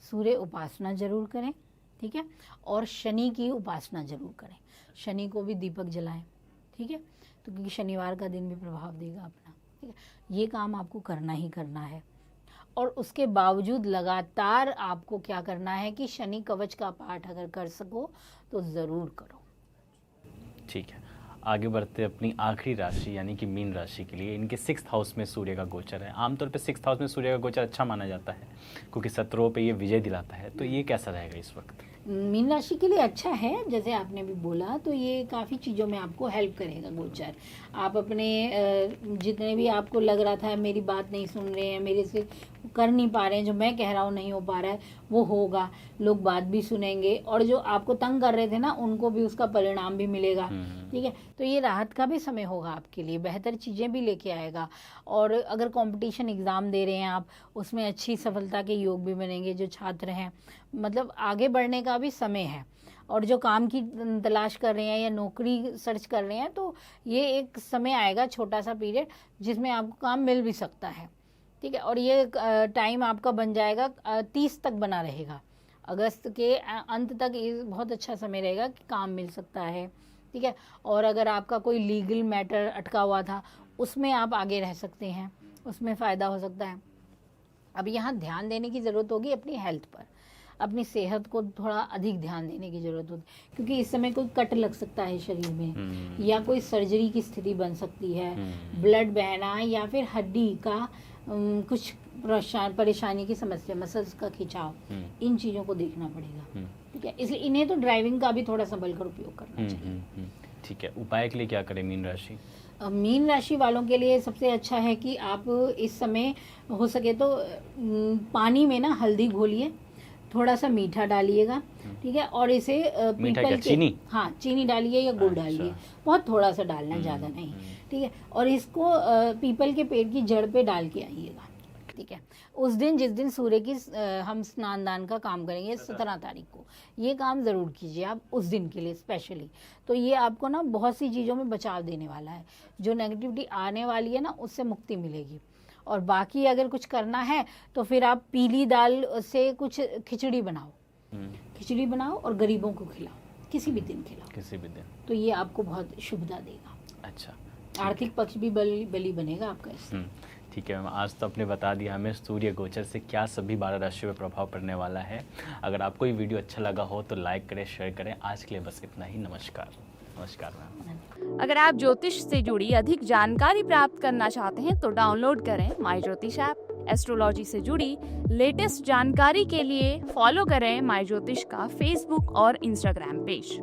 सूर्य उपासना जरूर करें। ठीक है, और शनि की उपासना जरूर करें, शनि को भी दीपक जलाएं। ठीक है, तो क्योंकि शनिवार का दिन भी प्रभाव देगा अपना। ठीक है, ये काम आपको करना ही करना है। और उसके बावजूद लगातार आपको क्या करना है कि शनि कवच का पाठ अगर कर सको तो ज़रूर करो। ठीक है, आगे बढ़ते अपनी आखिरी राशि यानी कि मीन राशि के लिए। इनके 6th हाउस में सूर्य का गोचर है। आमतौर पे 6th हाउस में सूर्य का गोचर अच्छा माना जाता है क्योंकि शत्रुओं पे ये विजय दिलाता है। तो ये कैसा रहेगा इस वक्त? मीन राशि के लिए अच्छा है, जैसे आपने भी बोला, तो ये काफ़ी चीज़ों में आपको हेल्प करेगा गोचर। आप अपने जितने भी आपको लग रहा था मेरी बात नहीं सुन रहे हैं, मेरे से कर नहीं पा रहे हैं, जो मैं कह रहा हूँ नहीं हो पा रहा है, वो होगा। लोग बात भी सुनेंगे और जो आपको तंग कर रहे थे ना, उनको भी उसका परिणाम भी मिलेगा। ठीक है, तो ये राहत का भी समय होगा आपके लिए, बेहतर चीज़ें भी लेके आएगा। और अगर कंपटीशन एग्ज़ाम दे रहे हैं आप, उसमें अच्छी सफलता के योग भी बनेंगे। जो छात्र हैं, मतलब आगे बढ़ने का भी समय है। और जो काम की तलाश कर रहे हैं या नौकरी सर्च कर रहे हैं, तो ये एक समय आएगा, छोटा सा पीरियड, जिसमें आपको काम मिल भी सकता है। ठीक है, और ये टाइम आपका बन जाएगा 30 तक बना रहेगा। अगस्त के अंत तक ये बहुत अच्छा समय रहेगा कि काम मिल सकता है। ठीक है, और अगर आपका कोई लीगल मैटर अटका हुआ था, उसमें आप आगे रह सकते हैं, उसमें फ़ायदा हो सकता है। अब यहाँ ध्यान देने की ज़रूरत होगी अपनी हेल्थ पर, अपनी सेहत को थोड़ा अधिक ध्यान देने की ज़रूरत होगी, क्योंकि इस समय कोई कट लग सकता है शरीर में, या कोई सर्जरी की स्थिति बन सकती है, ब्लड बहना, या फिर हड्डी का कुछ परेशानी की समस्या, मसल्स का खिंचाव, इन चीज़ों को देखना पड़ेगा। ठीक है, इसलिए इन्हें तो ड्राइविंग का भी थोड़ा संभल कर उपयोग करना चाहिए। ठीक है, उपाय के लिए क्या करें मीन राशि? मीन राशि वालों के लिए सबसे अच्छा है कि आप इस समय हो सके तो पानी में ना हल्दी घोलिए, थोड़ा सा मीठा डालिएगा। ठीक है, और इसे पीपल के, चीनी? हाँ, चीनी डालिए या गुड़ डालिए, बहुत थोड़ा सा डालना, ज़्यादा नहीं। ठीक है, और इसको पीपल के पेड़ की जड़ पे डाल के आइएगा। ठीक है, उस दिन जिस दिन सूर्य की हम स्नान दान का काम करेंगे 17 तारीख को, ये काम ज़रूर कीजिए आप उस दिन के लिए स्पेशली। तो ये आपको ना बहुत सी चीज़ों में बचाव देने वाला है, जो नेगेटिविटी आने वाली है ना, उससे मुक्ति मिलेगी। और बाकी अगर कुछ करना है तो फिर आप पीली दाल से कुछ खिचड़ी बनाओ और गरीबों को खिलाओ, किसी भी दिन खिलाओ, किसी भी दिन, तो ये आपको बहुत शुभता देगा। अच्छा, आर्थिक पक्ष भी बली बनेगा आपका इससे। ठीक है मैम, आज तो आपने बता दिया हमें सूर्य गोचर से क्या सभी 12 राशियों पर प्रभाव पड़ने वाला है। अगर आपको ये वीडियो अच्छा लगा हो तो लाइक करें, शेयर करें। आज के लिए बस इतना ही। नमस्कार। नमस्कार मैम। अगर आप ज्योतिष से जुड़ी अधिक जानकारी प्राप्त करना चाहते हैं तो डाउनलोड करें माई ज्योतिष ऐप। एस्ट्रोलॉजी से जुड़ी लेटेस्ट जानकारी के लिए फॉलो करें माई ज्योतिष का फेसबुक और इंस्टाग्राम पेज।